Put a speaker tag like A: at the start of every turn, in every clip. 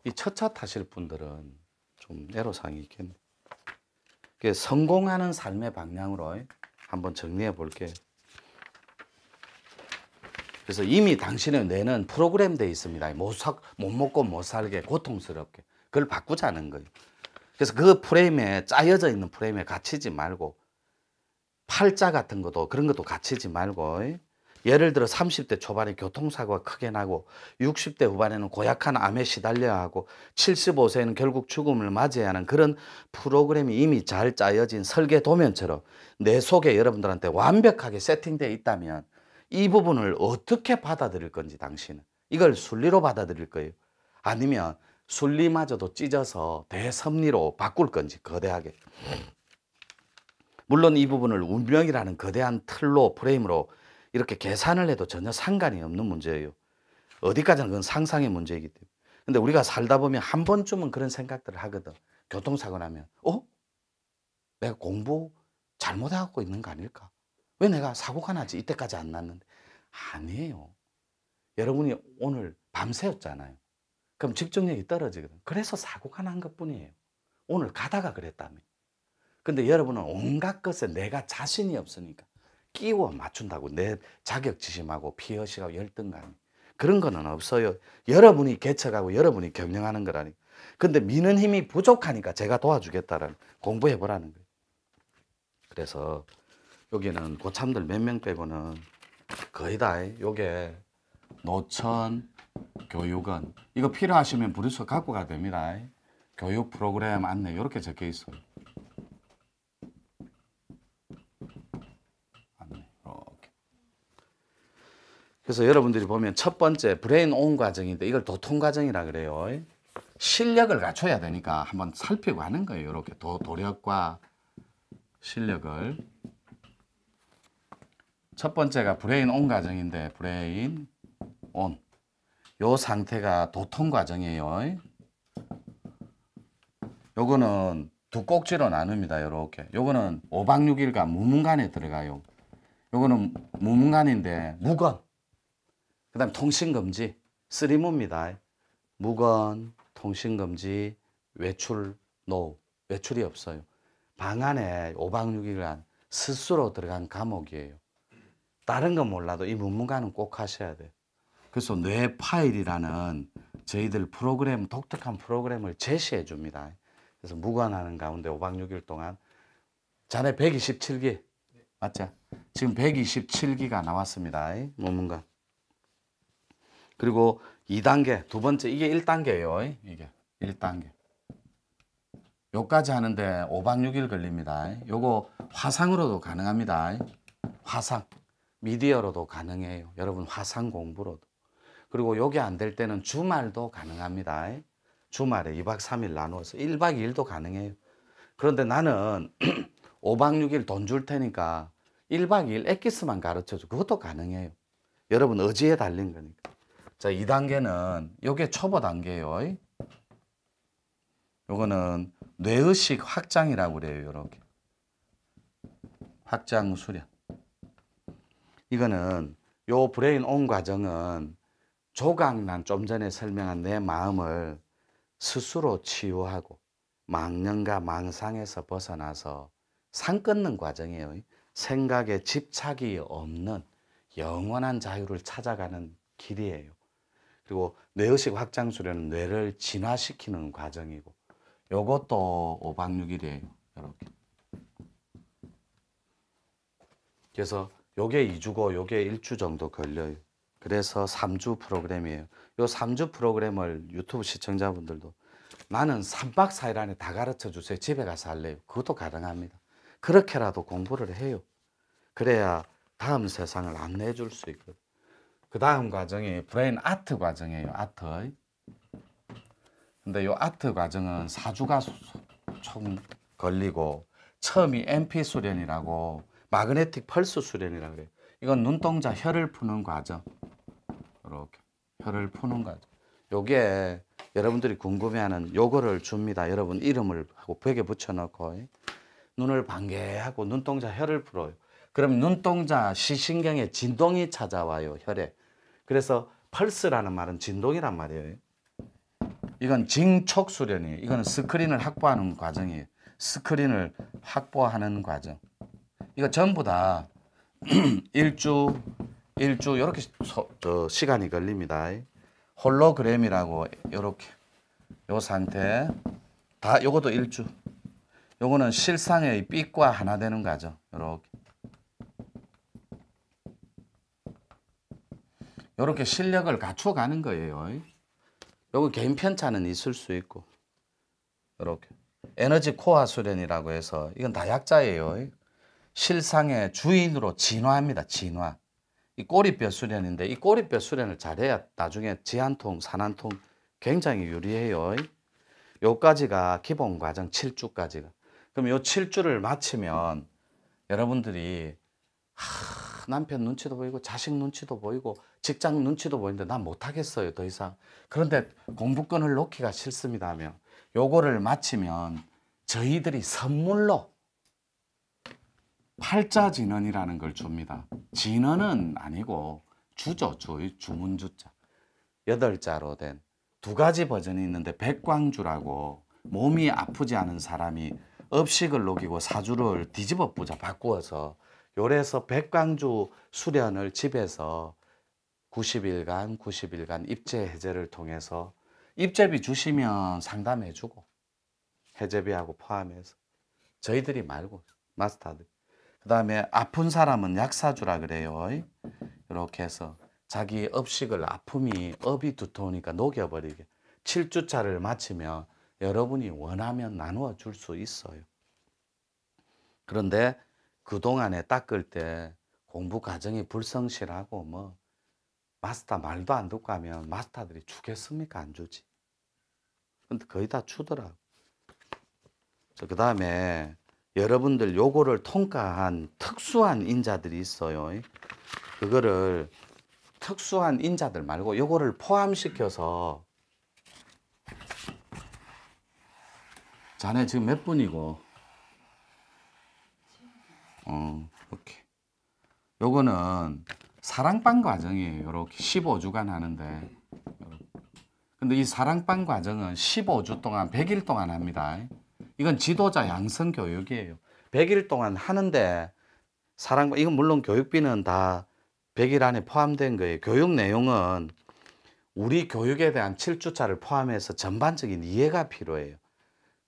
A: 이 첫차 타실 분들은 좀 애로사항이 있겠네. 성공하는 삶의 방향으로 한번 정리해 볼게요. 그래서 이미 당신의 뇌는 프로그램되어 있습니다. 못 먹고 못 살게, 고통스럽게. 그걸 바꾸자는 거예요. 그래서 그 프레임에, 짜여져 있는 프레임에 갇히지 말고, 팔자 같은 것도, 그런 것도 갇히지 말고, 예를 들어 30대 초반에 교통사고가 크게 나고 60대 후반에는 고약한 암에 시달려야 하고 75세에는 결국 죽음을 맞이해야 하는 그런 프로그램이 이미 잘 짜여진 설계 도면처럼 내 속에 여러분들한테 완벽하게 세팅되어 있다면 이 부분을 어떻게 받아들일 건지 당신은 이걸 순리로 받아들일 거예요. 아니면 순리마저도 찢어서 대섭리로 바꿀 건지 거대하게. 물론 이 부분을 운명이라는 거대한 틀로 프레임으로 이렇게 계산을 해도 전혀 상관이 없는 문제예요. 어디까지는 그건 상상의 문제이기 때문에. 근데 우리가 살다 보면 한 번쯤은 그런 생각들을 하거든. 교통사고 나면 내가 공부 잘못하고 있는 거 아닐까? 왜 내가 사고가 나지? 이때까지 안 났는데. 아니에요. 여러분이 오늘 밤새웠잖아요. 그럼 집중력이 떨어지거든. 그래서 사고가 난 것뿐이에요. 오늘 가다가 그랬다며. 근데 여러분은 온갖 것에 내가 자신이 없으니까 끼워 맞춘다고 내 자격지심하고 피의식하고 열등감 그런 거는 없어요. 여러분이 개척하고 여러분이 경영하는 거라니까. 근데 미는 힘이 부족하니까 제가 도와주겠다라는 공부해보라는 거예요. 그래서 여기는 고참들 몇 명 빼고는 거의 다 요게 노천 교육원 이거 필요하시면 부르셔 갖고 가야 됩니다. 교육 프로그램 안내 이렇게 적혀 있어요. 그래서 여러분들이 보면 첫 번째 브레인 온 과정인데 이걸 도통 과정이라 그래요. 실력을 갖춰야 되니까 한번 살피고 하는 거예요. 이렇게 도력과 실력을. 첫 번째가 브레인 온 과정인데 브레인 온. 요 상태가 도통 과정이에요. 요거는 두 꼭지로 나눕니다. 요렇게. 요거는 5박 6일간 무문간에 들어가요. 요거는 무문간인데 무건. 그 다음 통신금지, 3무입니다. 무건, 통신금지, 외출, 노, 외출이 없어요. 방 안에 5박 6일간 스스로 들어간 감옥이에요. 다른 건 몰라도 이 무문간은 꼭 하셔야 돼요. 그래서 뇌 파일이라는 저희들 프로그램, 독특한 프로그램을 제시해 줍니다. 그래서 무관하는 가운데 5박 6일 동안 자네 127기 맞죠? 지금 127기가 나왔습니다. 무문간. 그리고 2단계, 두 번째, 이게 1단계예요. 이게 1단계. 요까지 하는데 5박 6일 걸립니다. 요거 화상으로도 가능합니다. 화상. 미디어로도 가능해요. 여러분 화상 공부로도. 그리고 요게 안 될 때는 주말도 가능합니다. 주말에 2박 3일 나누어서 1박 2일도 가능해요. 그런데 나는 5박 6일 돈 줄 테니까 1박 2일 엑기스만 가르쳐줘. 그것도 가능해요. 여러분 의지에 달린 거니까. 자, 2단계는 요게 초보 단계예요. 요거는 뇌의식 확장이라고 그래요. 요렇게. 확장 수련. 이거는 요 브레인 온 과정은 조각난 좀 전에 설명한 내 마음을 스스로 치유하고 망령과 망상에서 벗어나서 산 끊는 과정이에요. 생각에 집착이 없는 영원한 자유를 찾아가는 길이에요. 그리고 뇌의식 확장 수련은 뇌를 진화시키는 과정이고 요것도 5박 6일이에요. 이렇게. 그래서 요게 2주고 요게 1주 정도 걸려요. 그래서 3주 프로그램이에요. 요 3주 프로그램을 유튜브 시청자분들도 나는 3박 4일 안에 다 가르쳐 주세요. 집에 가서 할래요. 그것도 가능합니다. 그렇게라도 공부를 해요. 그래야 다음 세상을 안내해 줄 수 있거든요. 그 다음 과정이 브레인 아트 과정이에요. 아트. 근데 이 아트 과정은 4주가 총 걸리고 처음이 MP 수련이라고 마그네틱 펄스 수련이라고 그래요. 이건 눈동자 혀를 푸는 과정. 이렇게 혀를 푸는 과정. 요게 여러분들이 궁금해하는 요거를 줍니다. 여러분 이름을 하고 벽에 붙여놓고 눈을 반개하고 눈동자 혀를 풀어요. 그럼 눈동자 시신경에 진동이 찾아와요. 혈에. 그래서 펄스라는 말은 진동이란 말이에요. 이건 징촉 수련이에요. 이거는 스크린을 확보하는 과정이에요. 스크린을 확보하는 과정. 이거 전부 다 일주 이렇게 시간이 걸립니다. 홀로그램이라고 이렇게 요 상태 다 요것도 일주. 요거는 실상의 빛과 하나 되는 과정. 요렇게 실력을 갖춰가는 거예요. 요거 개인 편차는 있을 수 있고 이렇게 에너지 코어 수련이라고 해서 이건 다약자예요. 실상의 주인으로 진화합니다. 진화. 이 꼬리뼈 수련인데 이 꼬리뼈 수련을 잘해야 나중에 지한통, 산한통 굉장히 유리해요. 요까지가 기본 과정 7주까지가. 그럼 요 7주를 마치면 여러분들이 남편 눈치도 보이고 자식 눈치도 보이고 직장 눈치도 보이는데 난 못하겠어요. 더 이상. 그런데 공부권을 놓기가 싫습니다 하면 요거를 마치면 저희들이 선물로 팔자진언이라는 걸 줍니다. 진언은 아니고 주죠. 주문주자. 8자로 된 2가지 버전이 있는데 백광주라고 몸이 아프지 않은 사람이 업식을 녹이고 사주를 뒤집어 부자 바꾸어서 요래서 백광주 수련을 집에서 90일간 입재 해제를 통해서 입재비 주시면 상담해주고 해제비하고 포함해서 저희들이 말고 마스터들. 그 다음에 아픈 사람은 약사주라 그래요. 이렇게 해서 자기 업식을 아픔이 업이 두터우니까 녹여버리게 7주차를 마치면 여러분이 원하면 나누어 줄 수 있어요. 그런데 그동안에 닦을 때 공부 과정이 불성실하고 뭐 마스터 말도 안 듣고 하면 마스터들이 주겠습니까? 안 주지. 근데 거의 다 주더라고. 그 다음에 여러분들 요거를 통과한 특수한 인자들이 있어요. 그거를 특수한 인자들 말고 요거를 포함시켜서 자네 지금 몇 분이고 오케이. 요거는 사랑방 과정이에요. 요렇게 15주간 하는데 근데 이 사랑방 과정은 15주 동안 100일 동안 합니다. 이건 지도자 양성 교육이에요. 100일 동안 하는데 사랑방 이건 물론 교육비는 다 100일 안에 포함된 거예요. 교육 내용은 우리 교육에 대한 7주차를 포함해서 전반적인 이해가 필요해요.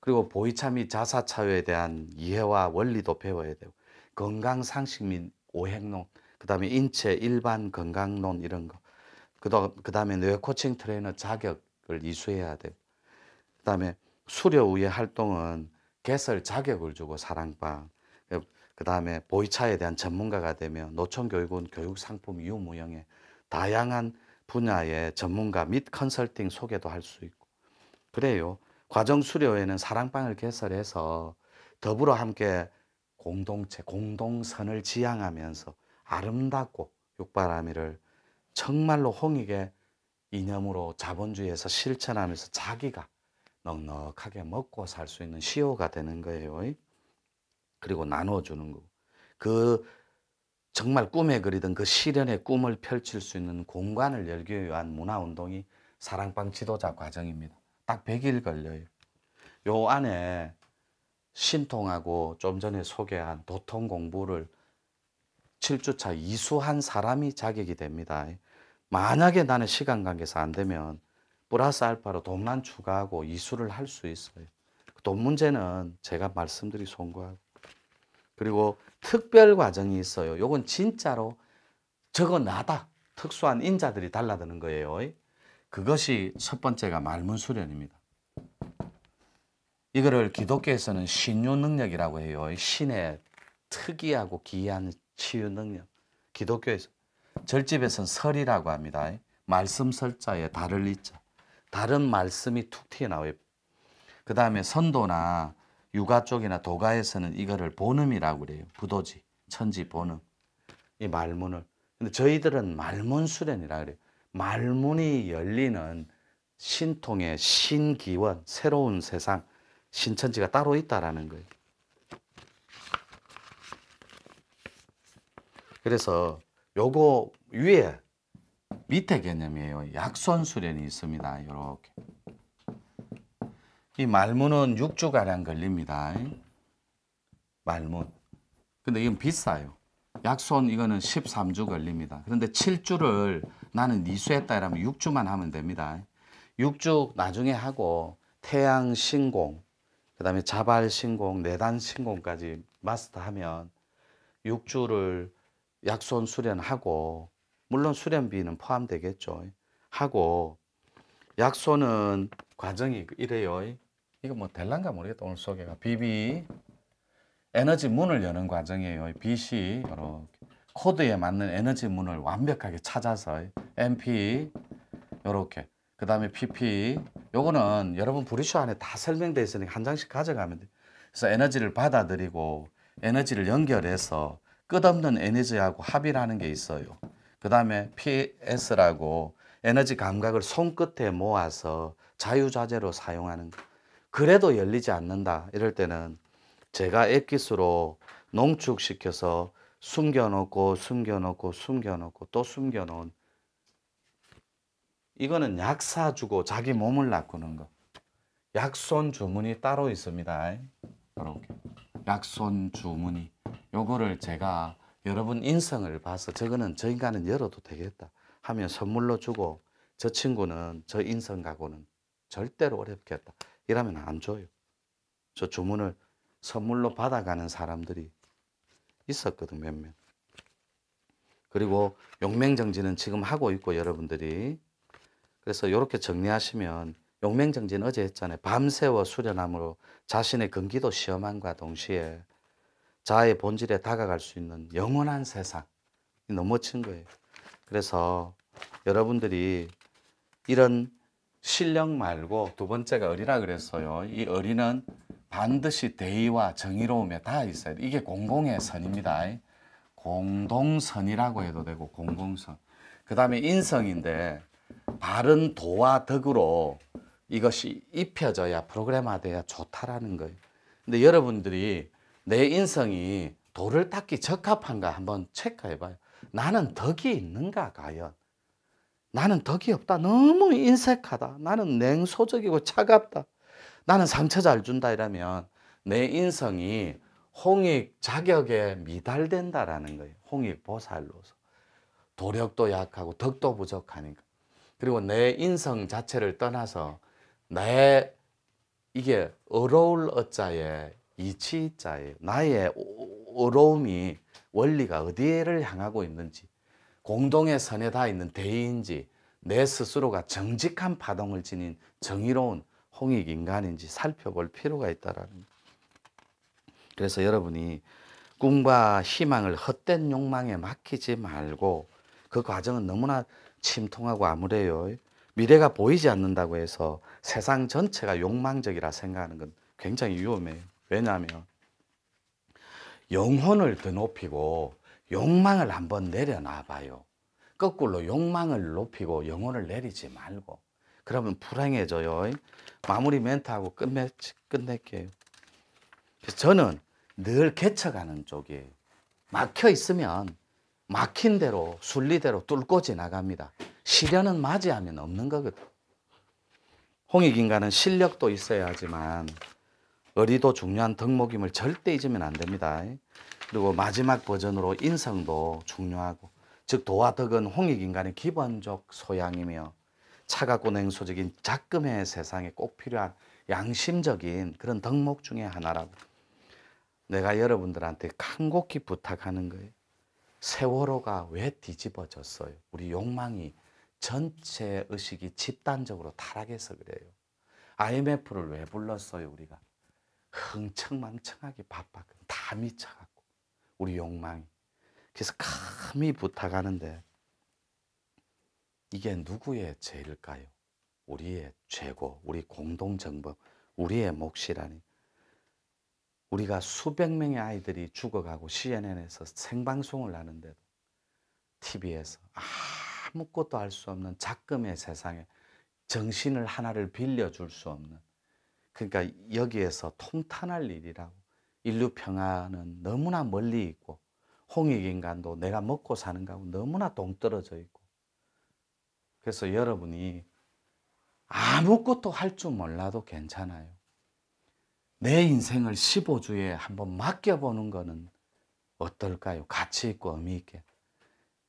A: 그리고 보이차 및 자사차유에 대한 이해와 원리도 배워야 되고 건강상식 및 오행론, 그 다음에 인체 일반 건강론 이런 거, 그 다음에 뇌 코칭 트레이너 자격을 이수해야 되고, 그 다음에 수료 후의 활동은 개설 자격을 주고 사랑방, 그 다음에 보이차에 대한 전문가가 되면 노천교육은 교육상품 유무형에 다양한 분야의 전문가 및 컨설팅 소개도 할 수 있고 그래요. 과정 수료에는 사랑방을 개설해서 더불어 함께 공동체, 공동선을 지향하면서 아름답고 육바라밀을 정말로 홍익의 이념으로 자본주의에서 실천하면서 자기가 넉넉하게 먹고 살 수 있는 시효가 되는 거예요. 그리고 나눠주는 거고. 그 정말 꿈에 그리던 그 실현의 꿈을 펼칠 수 있는 공간을 열기 위한 문화운동이 사랑방 지도자 과정입니다. 딱 100일 걸려요. 요 안에 신통하고 좀 전에 소개한 도통 공부를 7주차 이수한 사람이 자격이 됩니다. 만약에 나는 시간 관계에서 안 되면 플러스 알파로 돈만 추가하고 이수를 할 수 있어요. 돈 문제는 제가 말씀드리 송구하고. 그리고 특별 과정이 있어요. 요건 진짜로 저거 나다. 특수한 인자들이 달라드는 거예요. 그것이 첫 번째가 말문수련입니다. 이거를 기독교에서는 신유 능력이라고 해요. 신의 특이하고 기이한 치유 능력. 기독교에서. 절집에서는 설이라고 합니다. 말씀 설자에 달을 이자. 다른 말씀이 툭 튀어나와요. 그 다음에 선도나 유가 쪽이나 도가에서는 이거를 본음이라고 그래요. 부도지, 천지 본음. 이 말문을. 근데 저희들은 말문 수련이라고 그래요. 말문이 열리는 신통의 신기원, 새로운 세상, 신천지가 따로 있다라는 거예요. 그래서 요거 위에 밑에 개념이에요. 약손 수련이 있습니다. 이렇게. 이 말문은 6주가량 걸립니다. 말문. 근데 이건 비싸요. 약손 이거는 13주 걸립니다. 그런데 7주를 나는 이수했다 이러면 6주만 하면 됩니다. 6주 나중에 하고 태양 신공, 그 다음에 자발 신공, 내단 신공까지 마스터하면 6주를 약손 수련하고, 물론 수련비는 포함되겠죠. 하고, 약손은 과정이 이래요. 이거 뭐 될란가 모르겠다. 오늘 소개가. BB 에너지 문을 여는 과정이에요. BC 이렇게 코드에 맞는 에너지 문을 완벽하게 찾아서 MP 이렇게, 그 다음에 PP 요거는 여러분 브리쇼 안에 다 설명되어 있으니까 한 장씩 가져가면 돼요. 그래서 에너지를 받아들이고 에너지를 연결해서 끝없는 에너지하고 합의를 하는 게 있어요. 그 다음에 PS라고 에너지 감각을 손끝에 모아서 자유자재로 사용하는 거. 그래도 열리지 않는다 이럴 때는 제가 엑기스로 농축시켜서 숨겨놓고 숨겨놓고 숨겨놓고 또 숨겨놓은, 이거는 약사 주고 자기 몸을 낚는 거. 약손 주문이 따로 있습니다. 이렇게 약손 주문이, 요거를 제가 여러분 인성을 봐서 저거는 저 인간은 열어도 되겠다 하면 선물로 주고, 저 친구는 저 인성 갖고는 절대로 어렵겠다 이러면 안 줘요. 저 주문을 선물로 받아가는 사람들이 있었거든, 몇몇. 그리고 용맹정진은 지금 하고 있고 여러분들이, 그래서 이렇게 정리하시면, 용맹정진 어제 했잖아요. 밤새워 수련함으로 자신의 근기도 시험함과 동시에 자아의 본질에 다가갈 수 있는 영원한 세상. 너무 멋진 거예요. 그래서 여러분들이 이런 실력 말고 두 번째가 의리라 그랬어요. 이 의리는 반드시 대의와 정의로움에 다 있어야 돼. 이게 공공의 선입니다. 공동선이라고 해도 되고 공공선. 그 다음에 인성인데 바른 도와 덕으로 이것이 입혀져야 프로그램화돼야 좋다라는 거예요. 근데 여러분들이 내 인성이 도를 닦기 적합한가 한번 체크해봐요. 나는 덕이 있는가 과연? 나는 덕이 없다. 너무 인색하다. 나는 냉소적이고 차갑다. 나는 상처 잘 준다 이러면 내 인성이 홍익 자격에 미달된다라는 거예요. 홍익 보살로서. 도력도 약하고 덕도 부족하니까. 그리고 내 인성 자체를 떠나서 내 이게 어려울 어자에 이치자에 나의 어려움이 원리가 어디를 향하고 있는지, 공동의 선에 다 있는 대의인지, 내 스스로가 정직한 파동을 지닌 정의로운 홍익 인간인지 살펴볼 필요가 있다라는 거예요. 그래서 여러분이 꿈과 희망을 헛된 욕망에 맡기지 말고, 그 과정은 너무나 침통하고 암울해요. 미래가 보이지 않는다고 해서 세상 전체가 욕망적이라 생각하는 건 굉장히 위험해요. 왜냐하면 영혼을 더 높이고 욕망을 한번 내려놔 봐요. 거꾸로 욕망을 높이고 영혼을 내리지 말고, 그러면 불행해져요. 마무리 멘트하고 끝낼게요. 그래서 저는 늘 개척하는 쪽이에요. 막혀 있으면 막힌 대로 순리대로 뚫고 지나갑니다. 시련은 맞이하면 없는 거거든. 홍익인간은 실력도 있어야 하지만 의리도 중요한 덕목임을 절대 잊으면 안 됩니다. 그리고 마지막 버전으로 인성도 중요하고, 즉 도와 덕은 홍익인간의 기본적 소양이며 차갑고 냉소적인 작금의 세상에 꼭 필요한 양심적인 그런 덕목 중에 하나라고 내가 여러분들한테 간곡히 부탁하는 거예요. 세월호가 왜 뒤집어졌어요? 우리 욕망이 전체 의식이 집단적으로 타락해서 그래요. IMF를 왜 불렀어요? 우리가 흥청망청하게 바빴거든. 다 미쳐갖고 우리 욕망이. 그래서 감히 부탁하는데, 이게 누구의 죄일까요? 우리의 죄고 우리 공동정범, 우리의 몫이라니. 우리가 수백 명의 아이들이 죽어가고 CNN에서 생방송을 하는데도, TV에서 아무것도 알 수 없는 작금의 세상에 정신을 하나를 빌려줄 수 없는, 그러니까 여기에서 통탄할 일이라고. 인류 평화는 너무나 멀리 있고 홍익인간도 내가 먹고 사는 거하고 너무나 동떨어져 있고, 그래서 여러분이 아무것도 할 줄 몰라도 괜찮아요. 내 인생을 15주에 한번 맡겨보는 거는 어떨까요? 가치 있고 의미 있게.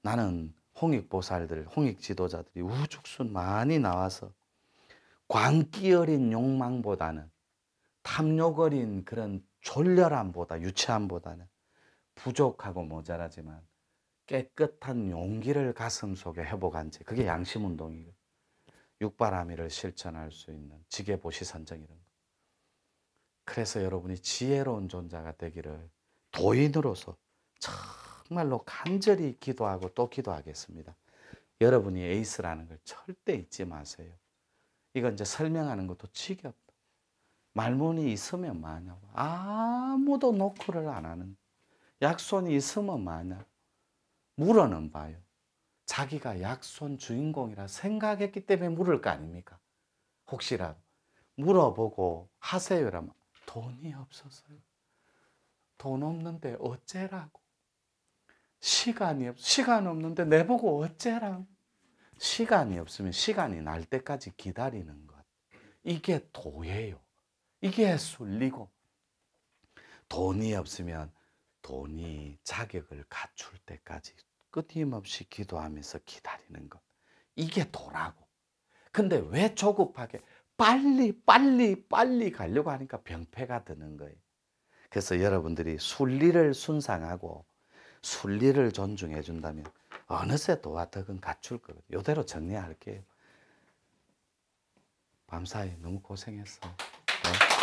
A: 나는 홍익보살들, 홍익지도자들이 우죽순 많이 나와서 광기 어린 욕망보다는, 탐욕 어린 그런 졸렬함보다, 유치함보다는 부족하고 모자라지만 깨끗한 용기를 가슴속에 회복한 채, 그게 양심운동이에요. 육바라밀을 실천할 수 있는 지계보시선정 이런 거. 그래서 여러분이 지혜로운 존재가 되기를 도인으로서 정말로 간절히 기도하고 또 기도하겠습니다. 여러분이 에이스라는 걸 절대 잊지 마세요. 이건 이제 설명하는 것도 지겹다. 말문이 있으면 마냐고. 아무도 노크를 안 하는. 약손이 있으면 마냐고. 물어는 봐요. 자기가 약손 주인공이라 생각했기 때문에 물을 거 아닙니까? 혹시라도 물어보고 하세요 이러면 돈이 없어서요. 돈 없는데 어째라고. 시간 없는데 내보고 어째라고. 시간이 없으면 시간이 날 때까지 기다리는 것. 이게 도예요. 이게 순리고, 돈이 없으면 돈이 자격을 갖출 때까지 끊임없이 기도하면서 기다리는 것. 이게 도라고. 근데 왜 조급하게 빨리 가려고 하니까 병폐가 드는 거예요. 그래서 여러분들이 순리를 순상하고 순리를 존중해 준다면 어느새 도와 덕은 갖출 거거든요. 이대로 정리할게요. 밤사이 너무 고생했어. 네.